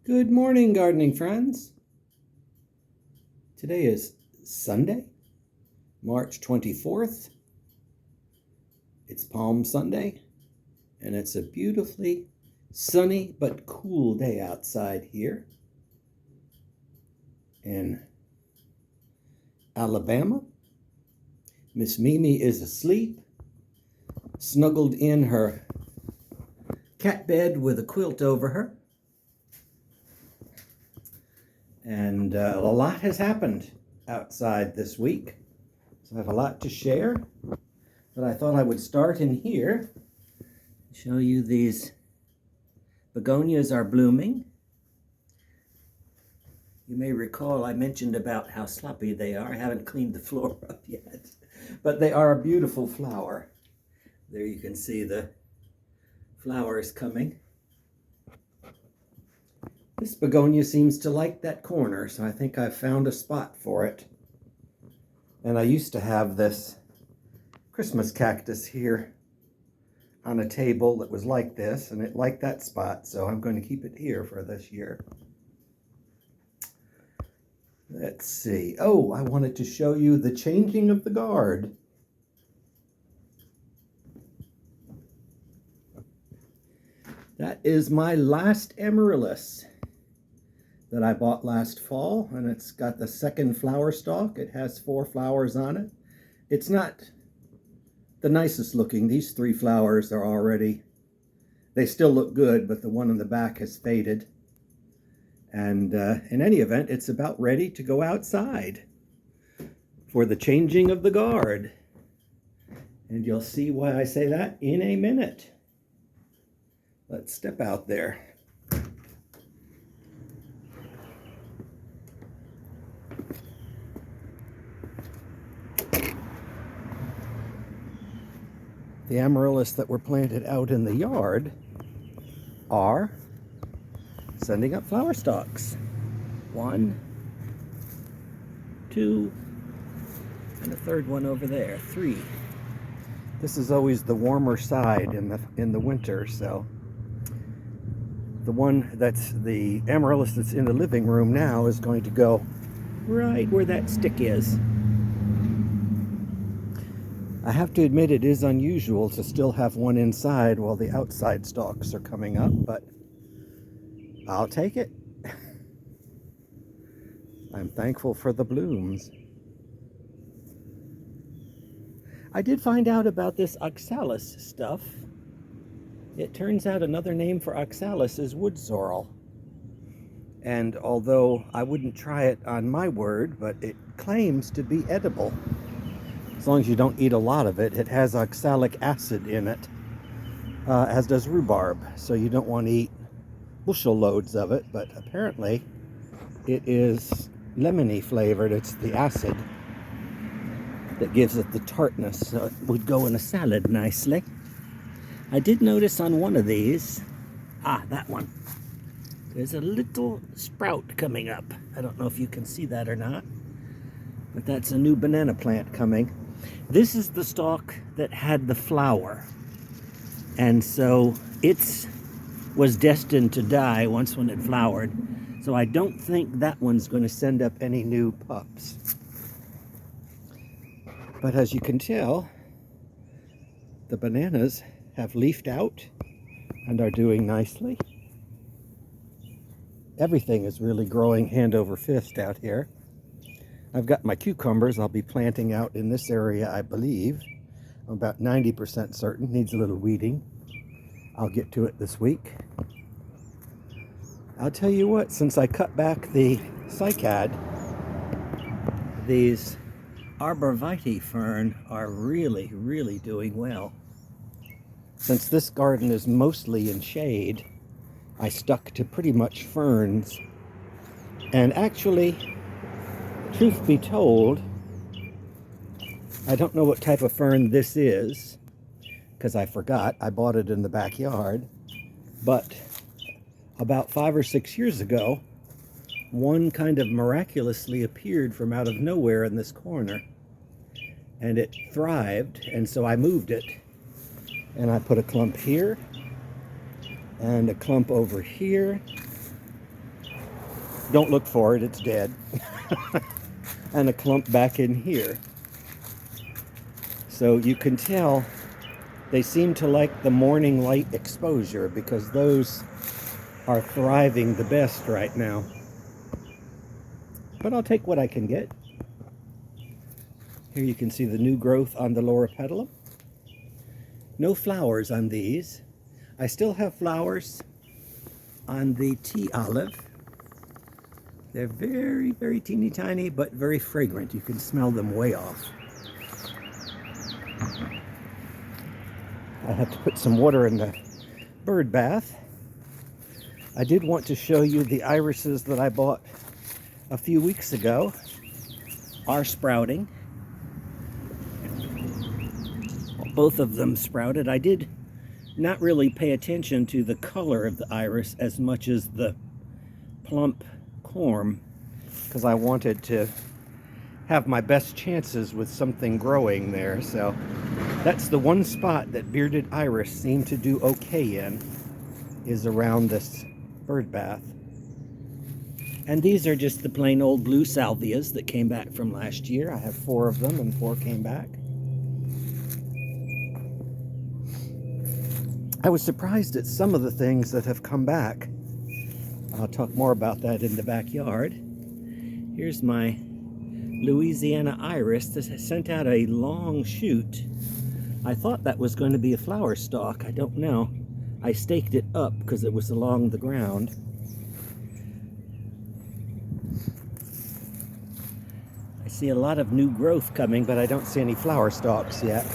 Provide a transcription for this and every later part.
Good morning, gardening friends. Today is Sunday, March 24th. It's Palm Sunday, and it's a beautifully sunny but cool day outside here in Alabama. Miss Mimi is asleep, snuggled in her cat bed with a quilt over her. And a lot has happened outside this week, so I have a lot to share. But I thought I would start in here, show you these begonias are blooming. You may recall I mentioned about how sloppy they are. I haven't cleaned the floor up yet, but they are a beautiful flower. There you can see the flowers coming. This begonia seems to like that corner, so I think I've found a spot for it. And I used to have this Christmas cactus here on a table that was like this, and it liked that spot, so I'm going to keep it here for this year. Let's see. Oh, I wanted to show you the changing of the guard. That is my last amaryllis that I bought last fall, and it's got the second flower stalk. It has 4 flowers on it. It's not the nicest looking. These 3 flowers are already, they still look good, but the one in the back has faded. And in any event, it's about ready to go outside for the changing of the guard. And you'll see why I say that in a minute. Let's step out there. The amaryllis that were planted out in the yard are sending up flower stalks. 1, 2, and a third one over there. 3. This is always the warmer side in the winter, so the one that's the amaryllis that's in the living room now is going to go right where that stick is. I have to admit it is unusual to still have one inside while the outside stalks are coming up, but I'll take it. I'm thankful for the blooms. I did find out about this oxalis stuff. It turns out another name for oxalis is wood sorrel. And although I wouldn't try it on my word, but it claims to be edible. As long as you don't eat a lot of it. It has oxalic acid in it, as does rhubarb. So you don't want to eat bushel loads of it, but apparently it is lemony flavored. It's the acid that gives it the tartness, so it would go in a salad nicely. I did notice on one of these, that one, there's a little sprout coming up. I don't know if you can see that or not, but that's a new banana plant coming. This is the stalk that had the flower, and so it was destined to die once when it flowered. So I don't think that one's going to send up any new pups. But as you can tell, the bananas have leafed out and are doing nicely. Everything is really growing hand over fist out here. I've got my cucumbers I'll be planting out in this area, I believe. I'm about 90% certain. Needs a little weeding. I'll get to it this week. I'll tell you what, since I cut back the cycad, these arborvitae fern are really, really doing well. Since this garden is mostly in shade, I stuck to pretty much ferns. And actually, truth be told, I don't know what type of fern this is, because I forgot. I bought it in the backyard. But about 5 or 6 years ago, one kind of miraculously appeared from out of nowhere in this corner. And it thrived, and so I moved it. And I put a clump here, and a clump over here, Don't look for it, it's dead. And a clump back in here. So you can tell they seem to like the morning light exposure because those are thriving the best right now. But I'll take what I can get. Here you can see the new growth on the lower petalum. No flowers on these. I still have flowers on the tea olive. They're very, very teeny tiny, but very fragrant. You can smell them way off. I have to put some water in the bird bath. I did want to show you the irises that I bought a few weeks ago are sprouting. Both of them sprouted. I did not really pay attention to the color of the iris as much as the plump corm because I wanted to have my best chances with something growing there. So that's the one spot that bearded iris seemed to do okay in, is around this bird bath. And these are just the plain old blue salvias that came back from last year. I have 4 of them and 4 came back. I was surprised at some of the things that have come back. I'll talk more about that in the backyard. Here's my Louisiana iris that has sent out a long shoot. I thought that was going to be a flower stalk. I don't know. I staked it up because it was along the ground. I see a lot of new growth coming, but I don't see any flower stalks yet.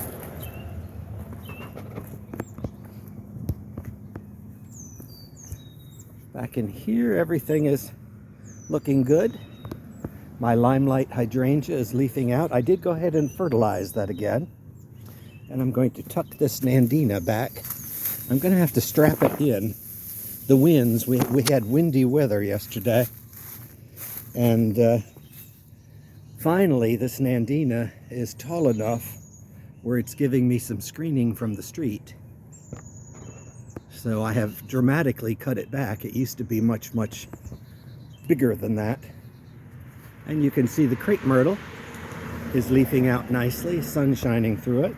Back in here, everything is looking good. My limelight hydrangea is leafing out. I did go ahead and fertilize that again. And I'm going to tuck this Nandina back. I'm going to have to strap it in. The winds, we had windy weather yesterday. And finally, this Nandina is tall enough where it's giving me some screening from the street. So I have dramatically cut it back. It used to be much, much bigger than that. And you can see the crepe myrtle is leafing out nicely, sun shining through it.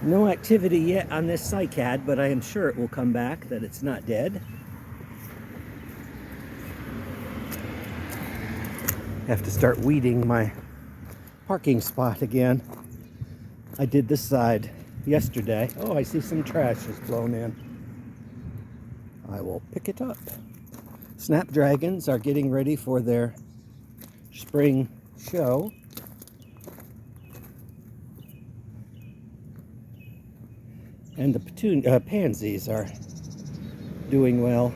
No activity yet on this cycad, but I am sure it will come back, that it's not dead. Have to start weeding my parking spot again. I did this side yesterday. Oh, I see some trash is blown in. I will pick it up. Snapdragons are getting ready for their spring show. And the pansies are doing well.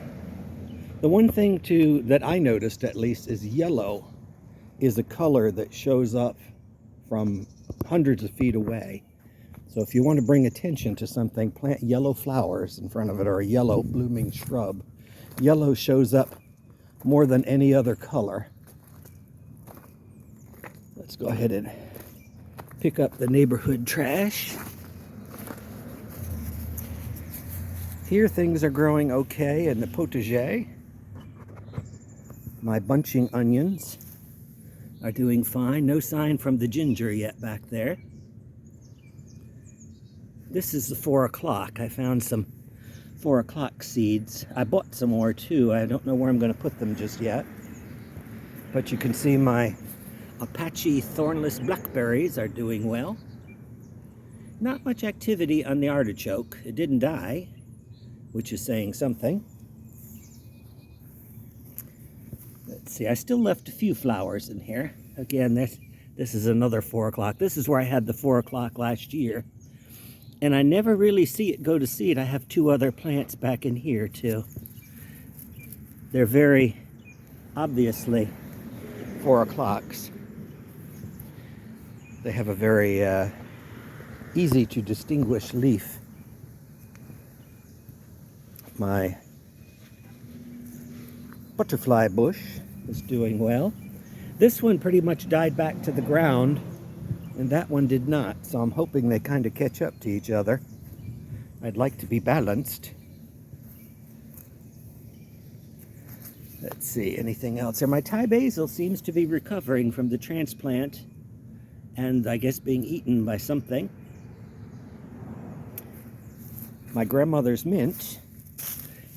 The one thing too that I noticed at least is yellow is a color that shows up from hundreds of feet away. So if you want to bring attention to something, plant yellow flowers in front of it or a yellow blooming shrub. Yellow shows up more than any other color. Let's go ahead and pick up the neighborhood trash. Here things are growing okay in the potager. My bunching onions are doing fine. No sign from the ginger yet back there. This is the 4 o'clock. I found some 4 o'clock seeds. I bought some more too. I don't know where I'm going to put them just yet. But you can see my Apache thornless blackberries are doing well. Not much activity on the artichoke. It didn't die, which is saying something. Let's see, I still left a few flowers in here. Again, this is another 4 o'clock. This is where I had the 4 o'clock last year. And I never really see it go to seed. I have 2 other plants back in here too. They're very obviously 4 o'clocks. They have a very easy to distinguish leaf. My butterfly bush is doing well. This one pretty much died back to the ground, and that one did not, so I'm hoping they kind of catch up to each other. I'd like to be balanced. Let's see, anything else here? My Thai basil seems to be recovering from the transplant and I guess being eaten by something. My grandmother's mint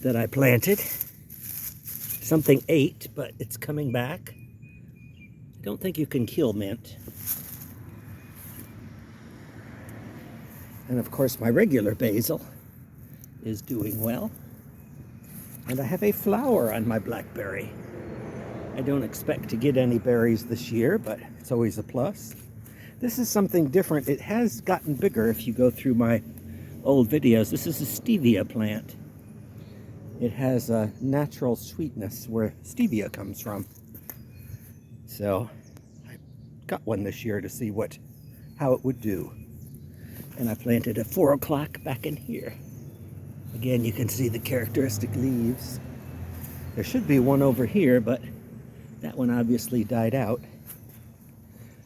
that I planted, something ate, but it's coming back. I don't think you can kill mint. And of course my regular basil is doing well. And I have a flower on my blackberry. I don't expect to get any berries this year, but it's always a plus. This is something different. It has gotten bigger if you go through my old videos. This is a stevia plant. It has a natural sweetness where stevia comes from. So I got one this year to see how it would do. And I planted at 4 o'clock back in here. Again, you can see the characteristic leaves. There should be one over here, but that one obviously died out.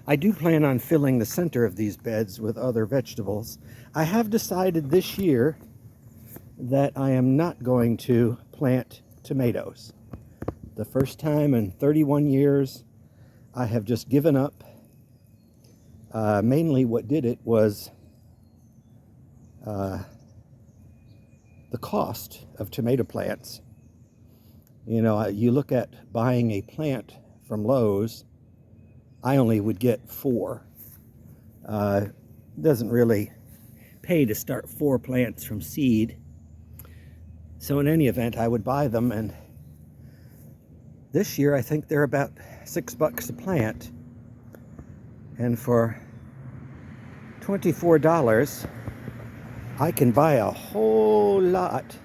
I do plan on filling the center of these beds with other vegetables. I have decided this year that I am not going to plant tomatoes. The first time in 31 years, I have just given up. Mainly what did it was the cost of tomato plants. You know, you look at buying a plant from Lowe's, I only would get 4. Doesn't really pay to start 4 plants from seed. So in any event, I would buy them, and this year I think they're about $6 a plant. And for $24, I can buy a whole lot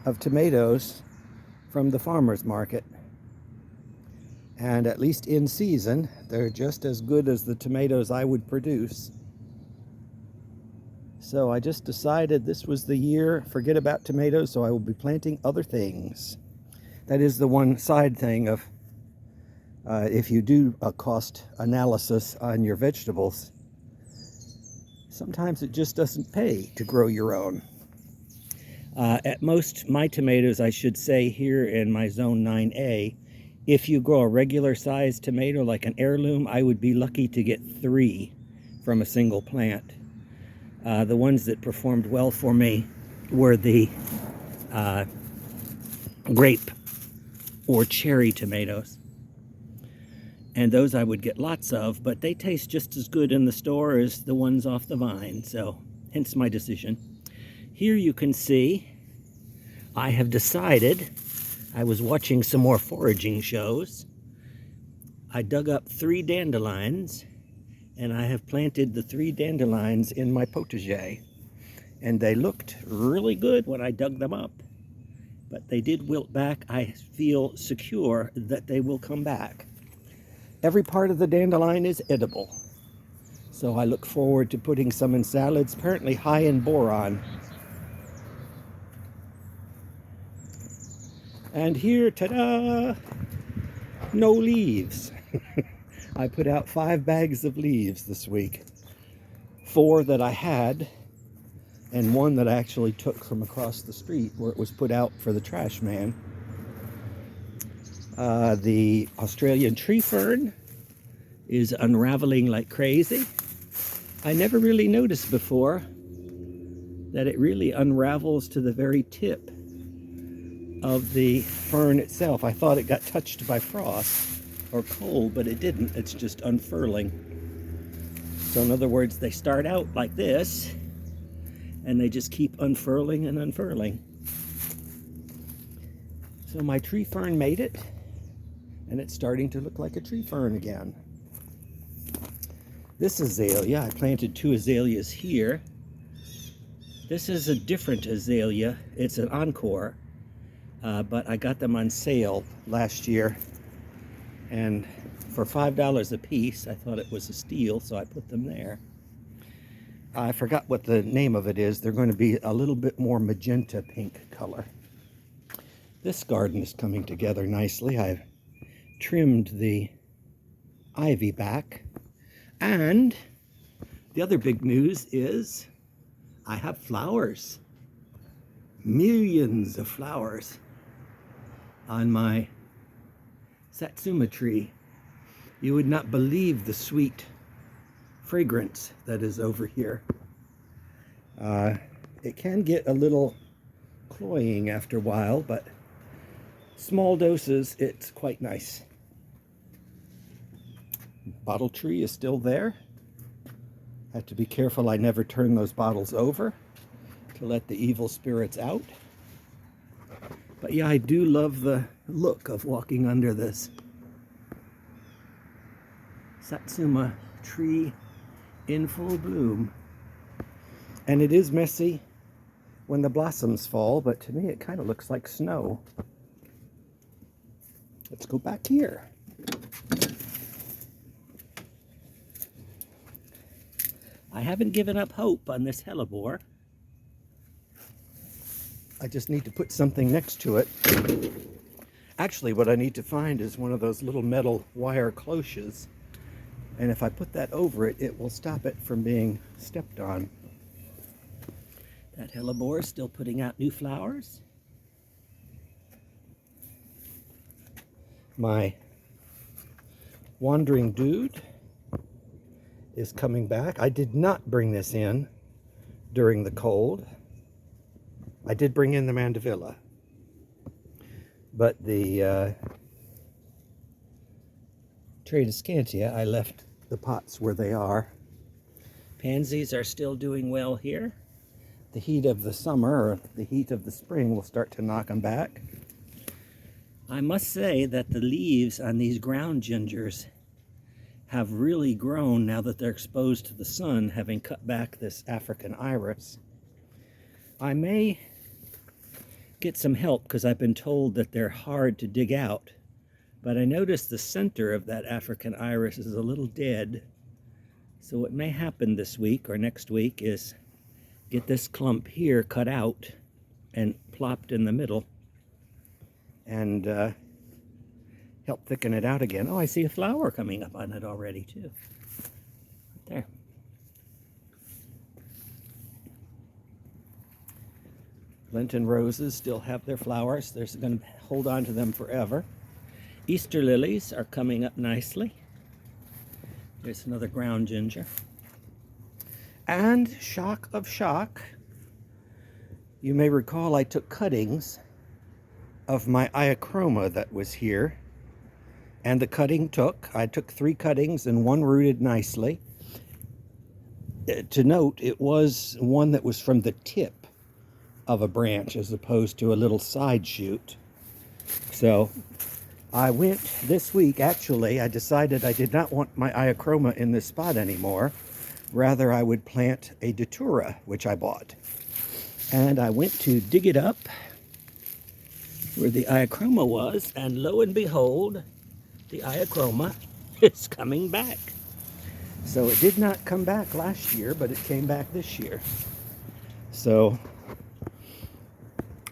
of tomatoes from the farmer's market. And at least in season, they're just as good as the tomatoes I would produce. So I just decided this was the year, forget about tomatoes, so I will be planting other things. That is the one side thing of if you do a cost analysis on your vegetables, sometimes it just doesn't pay to grow your own. At most, my tomatoes, I should say, here in my zone 9A, if you grow a regular sized tomato like an heirloom, I would be lucky to get 3 from a single plant. The ones that performed well for me were the grape or cherry tomatoes. And those I would get lots of, but they taste just as good in the store as the ones off the vine, so hence my decision. Here you can see I have decided, I was watching some more foraging shows. I dug up 3 dandelions, and I have planted the 3 dandelions in my potager. And they looked really good when I dug them up, but they did wilt back. I feel secure that they will come back. Every part of the dandelion is edible, so I look forward to putting some in salads, apparently high in boron. And here, ta-da, no leaves. I put out 5 bags of leaves this week. 4 that I had, and 1 that I actually took from across the street where it was put out for the trash man. The Australian tree fern is unraveling like crazy. I never really noticed before that it really unravels to the very tip of the fern itself. I thought it got touched by frost or cold, but it didn't. It's just unfurling. So in other words, they start out like this and they just keep unfurling and unfurling. So my tree fern made it, and it's starting to look like a tree fern again. This azalea, I planted 2 azaleas here. This is a different azalea. It's an encore, but I got them on sale last year, and for $5 a piece, I thought it was a steal, so I put them there. I forgot what the name of it is. They're going to be a little bit more magenta pink color. This garden is coming together nicely. I've trimmed the ivy back, and the other big news is I have flowers. Millions of flowers on my satsuma tree. You would not believe the sweet fragrance that is over here. It can get a little cloying after a while, but small doses, it's quite nice. Bottle tree is still there. Have to be careful I never turn those bottles over to let the evil spirits out. But yeah, I do love the look of walking under this satsuma tree in full bloom. And it is messy when the blossoms fall, but to me it kind of looks like snow. Let's go back here. I haven't given up hope on this hellebore. I just need to put something next to it. Actually, what I need to find is one of those little metal wire cloches. And if I put that over it, it will stop it from being stepped on. That hellebore is still putting out new flowers. My wandering dude is coming back. I did not bring this in during the cold. I did bring in the mandevilla, but the Tradescantia, I left the pots where they are. Pansies are still doing well here. The heat of the summer or the heat of the spring will start to knock them back. I must say that the leaves on these ground gingers have really grown now that they're exposed to the sun, having cut back this African iris. I may get some help because I've been told that they're hard to dig out, but I noticed the center of that African iris is a little dead. So what may happen this week or next week is get this clump here cut out and plopped in the middle and help thicken it out again. Oh, I see a flower coming up on it already too. Right there. Lenten roses still have their flowers. They're going to hold on to them forever. Easter lilies are coming up nicely. There's another ground ginger. And shock of shock, you may recall I took cuttings of my iachroma that was here. And the cutting I took 3 cuttings and one rooted nicely. To note, it was one that was from the tip of a branch as opposed to a little side shoot. So I went this week, actually, I decided I did not want my iachroma in this spot anymore. Rather, I would plant a datura, which I bought. And I went to dig it up where the iachroma was, and lo and behold, the iachroma is coming back. So it did not come back last year, but it came back this year. So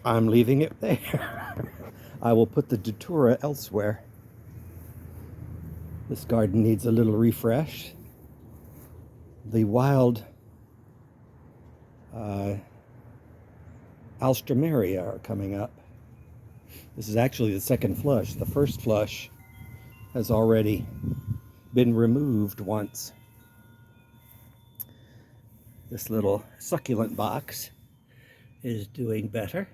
I'm leaving it there. I will put the datura elsewhere. This garden needs a little refresh. The wild alstroemeria are coming up. This is actually the second flush. The first flush has already been removed once. This little succulent box is doing better.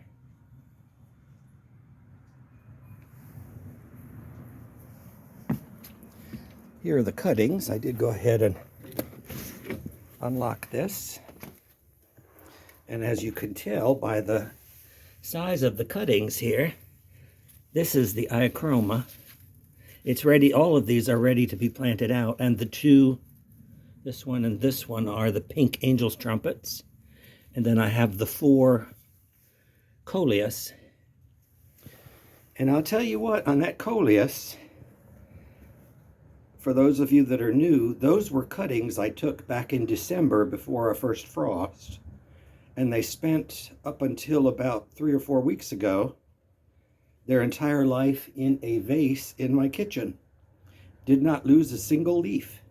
Here are the cuttings. I did go ahead and unlock this. And as you can tell by the size of the cuttings here, this is the iachroma. It's ready, all of these are ready to be planted out, and the 2, this one and this one, are the pink angel's trumpets. And then I have the 4 coleus. And I'll tell you what, on that coleus, for those of you that are new, those were cuttings I took back in December before our first frost. And they spent, up until about 3 or 4 weeks ago, their entire life in a vase in my kitchen. Did not lose a single leaf.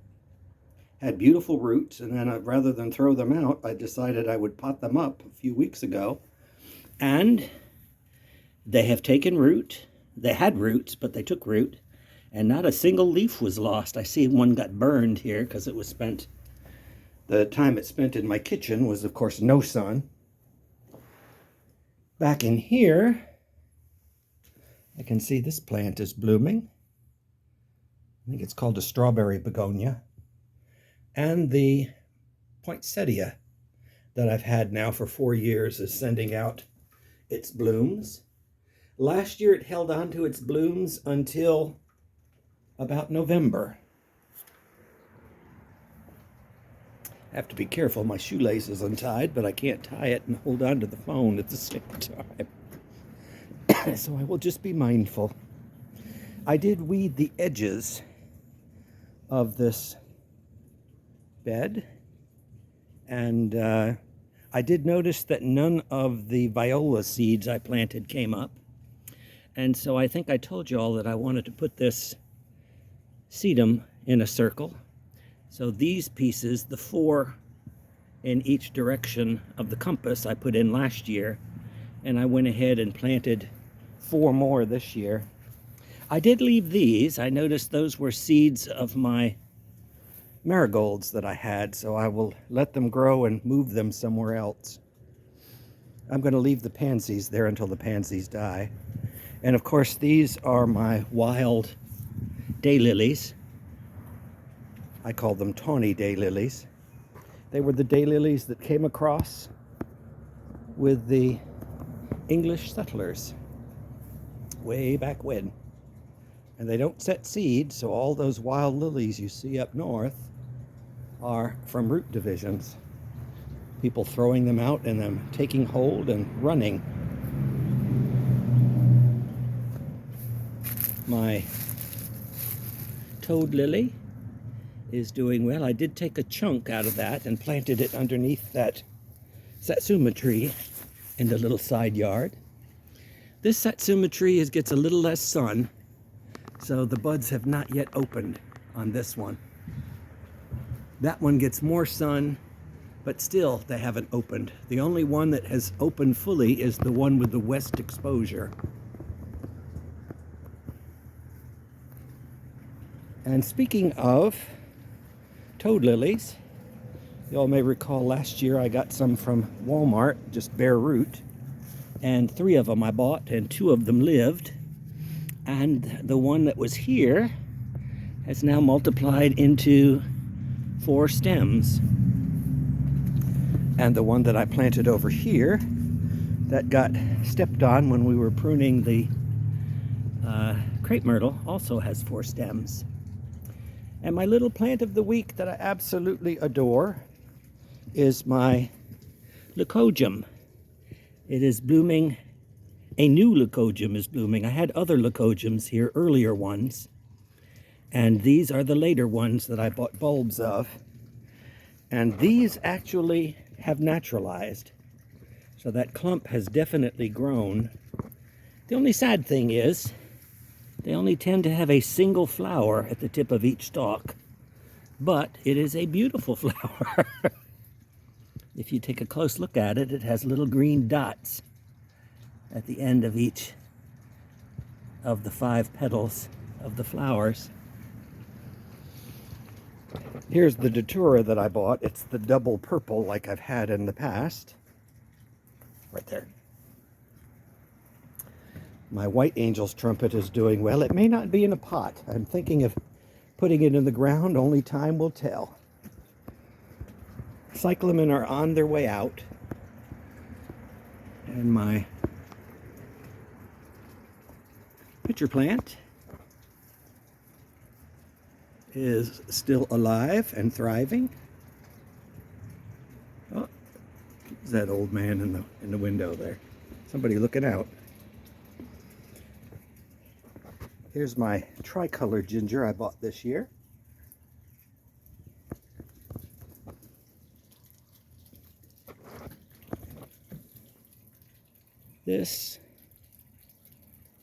Had beautiful roots, and then rather than throw them out, I decided I would pot them up a few weeks ago. And they have taken root. They had roots, but they took root. And not a single leaf was lost. I see one got burned here because it was spent, the time it spent in my kitchen was, of course, no sun. Back in here, I can see this plant is blooming. I think it's called a strawberry begonia. And the poinsettia that I've had now for 4 years is sending out its blooms. Last year it held on to its blooms until about November. I have to be careful, my shoelace is untied, but I can't tie it and hold on to the phone at the same time. So I will just be mindful. I did weed the edges of this bed, and I did notice that none of the viola seeds I planted came up. And so I think I told you all that I wanted to put this sedum in a circle. So these pieces, the 4 in each direction of the compass, I put in last year, and I went ahead and planted 4 more this year. I did leave these. I noticed those were seeds of my marigolds that I had, so I will let them grow and move them somewhere else. I'm going to leave the pansies there until the pansies die. And of course, these are my wild daylilies. I call them tawny daylilies. They were the daylilies that came across with the English settlers way back when. And they don't set seed, so all those wild lilies you see up north are from root divisions. People throwing them out and them taking hold and running. My toad lily is doing well. I did take a chunk out of that and planted it underneath that satsuma tree in the little side yard. This satsuma tree gets a little less sun, so the buds have not yet opened on this one. That one gets more sun, but still they haven't opened. The only one that has opened fully is the one with the west exposure. And speaking of toad lilies, you all may recall last year I got some from Walmart, just bare root, and 3 of them I bought and 2 of them lived. And the one that was here has now multiplied into 4 stems. And the one that I planted over here that got stepped on when we were pruning the crepe myrtle also has 4 stems. And my little plant of the week that I absolutely adore is my leucojum. It is blooming. A new leucojum is blooming. I had other leucojums here, earlier ones, and these are the later ones that I bought bulbs of. And these actually have naturalized. So that clump has definitely grown. The only sad thing is they only tend to have a single flower at the tip of each stalk, but it is a beautiful flower. If you take a close look at it, it has little green dots at the end of each of the 5 petals of the flowers. Here's the datura that I bought. It's the double purple like I've had in the past. Right there. My white angel's trumpet is doing well. It may not be in a pot. I'm thinking of putting it in the ground. Only time will tell. Cyclamen are on their way out. And my pitcher plant is still alive and thriving. Oh, there's that old man in the window there. Somebody looking out. Here's my tricolor ginger I bought this year. This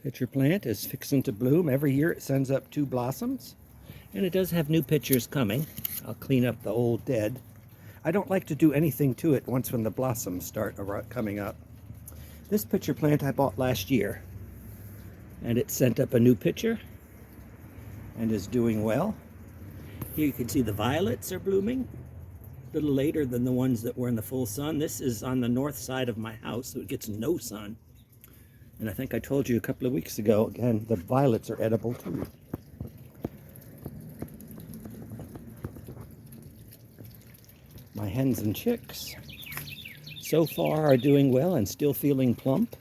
pitcher plant is fixing to bloom. Every year it sends up 2 blossoms, and it does have new pitchers coming. I'll clean up the old dead. I don't like to do anything to it once when the blossoms start coming up. This pitcher plant I bought last year, and it sent up a new pitcher, and is doing well. Here you can see the violets are blooming a little later than the ones that were in the full sun. This is on the north side of my house, so it gets no sun. And I think I told you a couple of weeks ago, again, the violets are edible too. My hens and chicks so far are doing well and still feeling plump.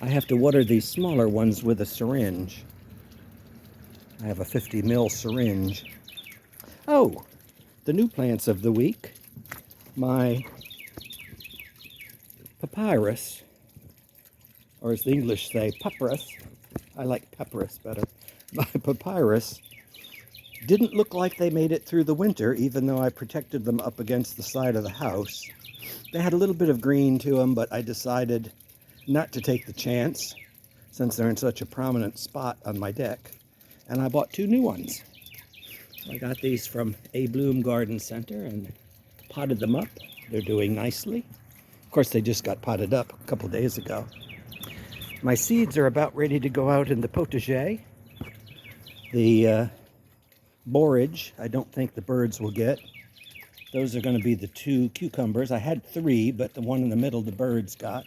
I have to water these smaller ones with a syringe. I have a 50 ml syringe. Oh, the new plants of the week. My papyrus, or as the English say, papyrus. I like papyrus better. My papyrus didn't look like they made it through the winter, even though I protected them up against the side of the house. They had a little bit of green to them, but I decided not to take the chance since they're in such a prominent spot on my deck. And I bought 2 new ones. I got these from A Bloom Garden Center and potted them up. They're doing nicely. Of course, they just got potted up a couple days ago. My seeds are about ready to go out in the potager. The borage, I don't think the birds will get. Those are going to be the 2 cucumbers. I had 3, but the one in the middle the birds got.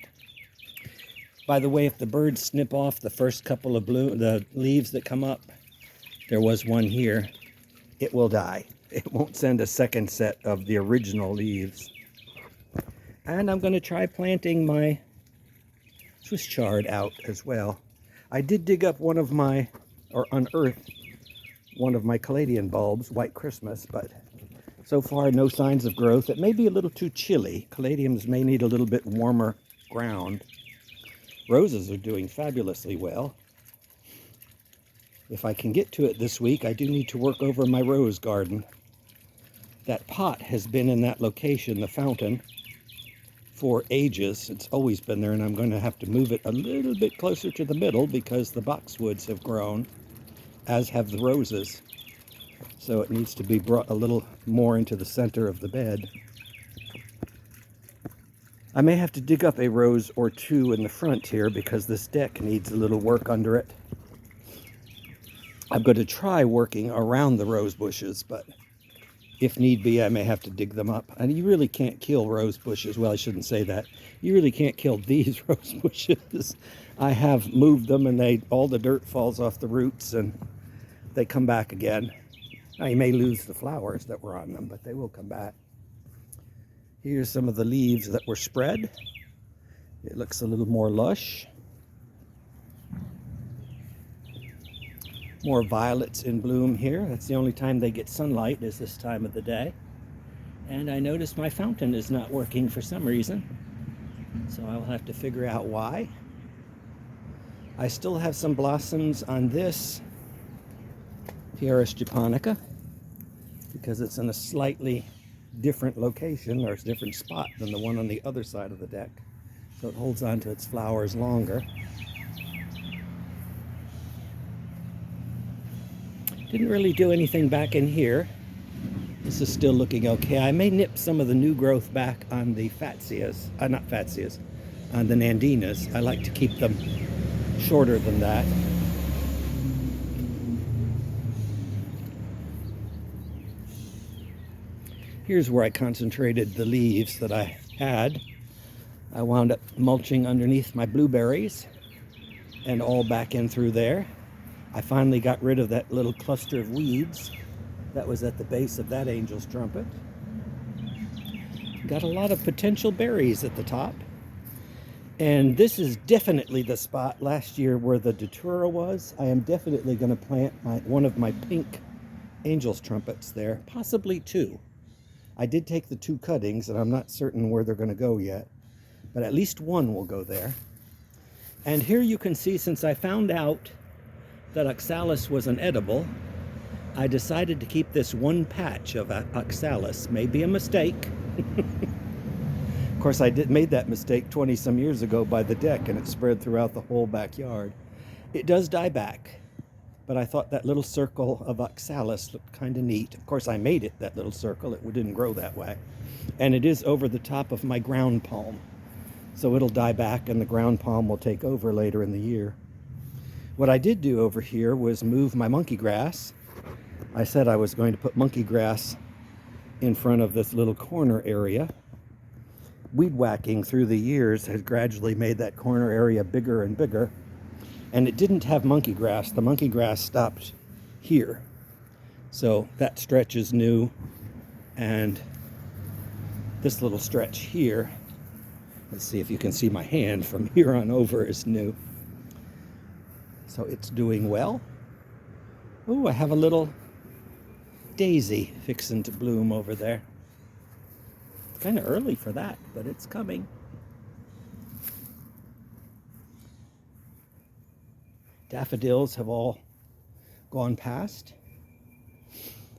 By the way, if the birds snip off the first couple of the leaves that come up, there was one here, it will die. It won't send a second set of the original leaves. And I'm going to try planting my Swiss chard out as well. I did dig up one of my, or unearth one of my caladium bulbs, White Christmas, but so far no signs of growth. It may be a little too chilly. Caladiums may need a little bit warmer ground. Roses are doing fabulously well. If I can get to it this week, I do need to work over my rose garden. That pot has been in that location, the fountain, for ages. It's always been there, and I'm going to have to move it a little bit closer to the middle because the boxwoods have grown, as have the roses. So it needs to be brought a little more into the center of the bed. I may have to dig up a rose or 2 in the front here because this deck needs a little work under it. I'm going to try working around the rose bushes, but if need be, I may have to dig them up. And you really can't kill rose bushes. Well, I shouldn't say that. You really can't kill these rose bushes. I have moved them, and all the dirt falls off the roots, and they come back again. Now, you may lose the flowers that were on them, but they will come back. Here's some of the leaves that were spread. It looks a little more lush. More violets in bloom here. That's the only time they get sunlight, is this time of the day. And I noticed my fountain is not working for some reason, so I'll have to figure out why. I still have some blossoms on this Pieris japonica because it's in a slightly different location or a different spot than the one on the other side of the deck, so it holds on to its flowers longer. Didn't really do anything back in here. This is still looking okay. I may nip some of the new growth back on the fatsias, not fatsias, on the nandinas. I like to keep them shorter than that. Here's where I concentrated the leaves that I had. I wound up mulching underneath my blueberries and all back in through there. I finally got rid of that little cluster of weeds that was at the base of that angel's trumpet. Got a lot of potential berries at the top. And this is definitely the spot last year where the datura was. I am definitely going to plant one of my pink angel's trumpets there, possibly 2. I did take the 2 cuttings, and I'm not certain where they're going to go yet, but at least one will go there. And here you can see, since I found out that oxalis was an edible, I decided to keep this one patch of oxalis. Maybe a mistake. Of course, I made that mistake 20-some years ago by the deck, and it spread throughout the whole backyard. It does die back, but I thought that little circle of oxalis looked kind of neat. Of course, I made it that little circle. It didn't grow that way. And it is over the top of my ground palm. So it'll die back, and the ground palm will take over later in the year. What I did do over here was move my monkey grass. I said I was going to put monkey grass in front of this little corner area. Weed whacking through the years has gradually made that corner area bigger and bigger. And it didn't have monkey grass. The monkey grass stopped here. So that stretch is new. And this little stretch here, let's see if you can see my hand from here on over, is new. So it's doing well. Oh, I have a little daisy fixing to bloom over there. It's kind of early for that, but it's coming. Daffodils have all gone past.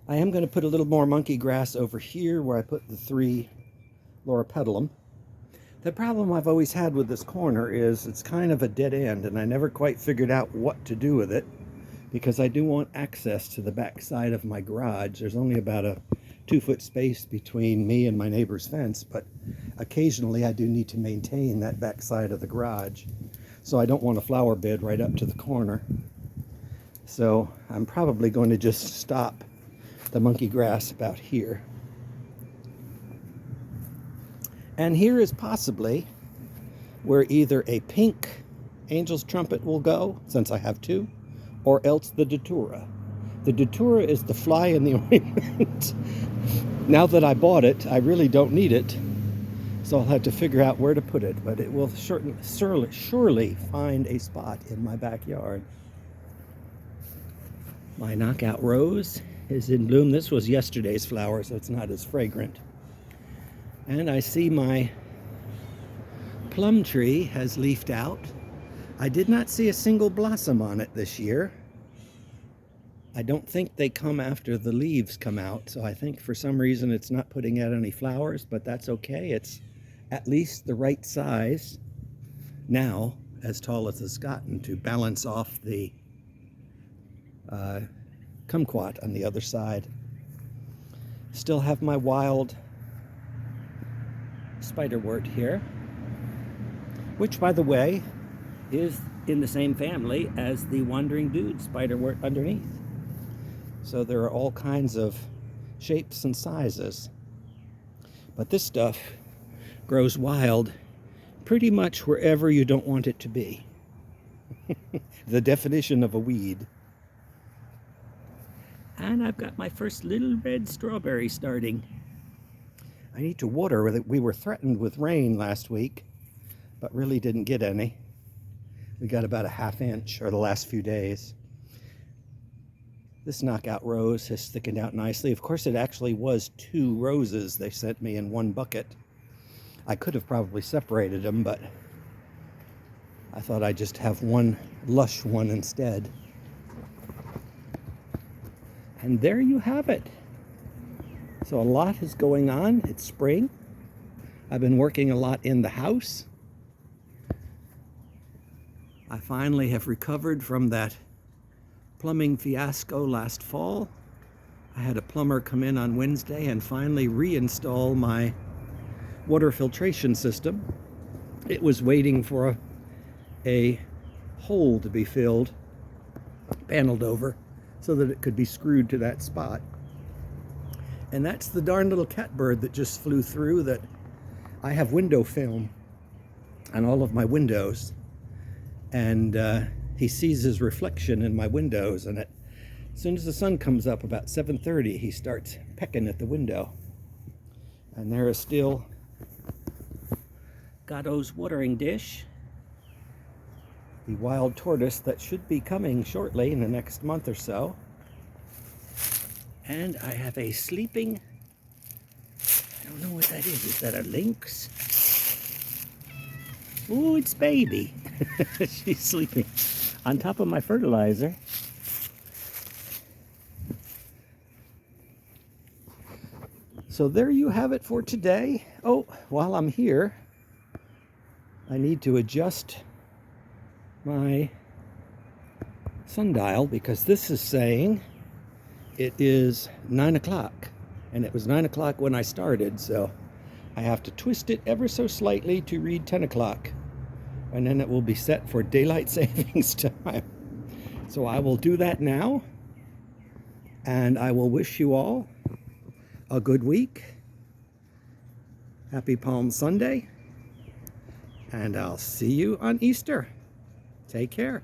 I am going to put a little more monkey grass over here where I put the 3 loropetalum. The problem I've always had with this corner is it's kind of a dead end, and I never quite figured out what to do with it, because I do want access to the back side of my garage. There's only about a 2-foot space between me and my neighbor's fence, but occasionally I do need to maintain that back side of the garage. So I don't want a flower bed right up to the corner. So I'm probably going to just stop the monkey grass about here. And here is possibly where either a pink angel's trumpet will go, since I have 2, or else the datura. The datura is the fly in the ointment. Now that I bought it, I really don't need it, so I'll have to figure out where to put it, but it will surely find a spot in my backyard. My knockout rose is in bloom. This was yesterday's flower, so it's not as fragrant. And I see my plum tree has leafed out. I did not see a single blossom on it this year. I don't think they come after the leaves come out, so I think for some reason it's not putting out any flowers, but that's okay. It's at least the right size now, as tall as it's gotten, to balance off the kumquat on the other side. Still have my wild spiderwort here, which, by the way, is in the same family as the wandering dude spiderwort underneath. So there are all kinds of shapes and sizes. But this stuff grows wild pretty much wherever you don't want it to be. The definition of a weed. And I've got my first little red strawberry starting. I need to water. We were threatened with rain last week, but really didn't get any. We got about a 1/2 inch over the last few days. This knockout rose has thickened out nicely. Of course, it actually was 2 roses they sent me in 1 bucket. I could have probably separated them, but I thought I'd just have one lush one instead. And there you have it. So a lot is going on. It's spring. I've been working a lot in the house. I finally have recovered from that plumbing fiasco last fall. I had a plumber come in on Wednesday and finally reinstall my water filtration system. It was waiting for a hole to be filled, paneled over, so that it could be screwed to that spot. And that's the darn little catbird that just flew through. That I have window film on all of my windows, and he sees his reflection in my windows, and as soon as the sun comes up about 7:30, he starts pecking at the window. And there is still Gatto's watering dish, the wild tortoise that should be coming shortly in the next month or so. And I have a sleeping, I don't know what that is. Is that a lynx? Oh, it's baby. She's sleeping on top of my fertilizer. So there you have it for today. Oh, while I'm here, I need to adjust my sundial, because this is saying it is 9 o'clock, and it was 9 o'clock when I started, so I have to twist it ever so slightly to read 10 o'clock, and then it will be set for daylight savings time. So I will do that now, and I will wish you all a good week. Happy Palm Sunday, and I'll see you on Easter. Take care.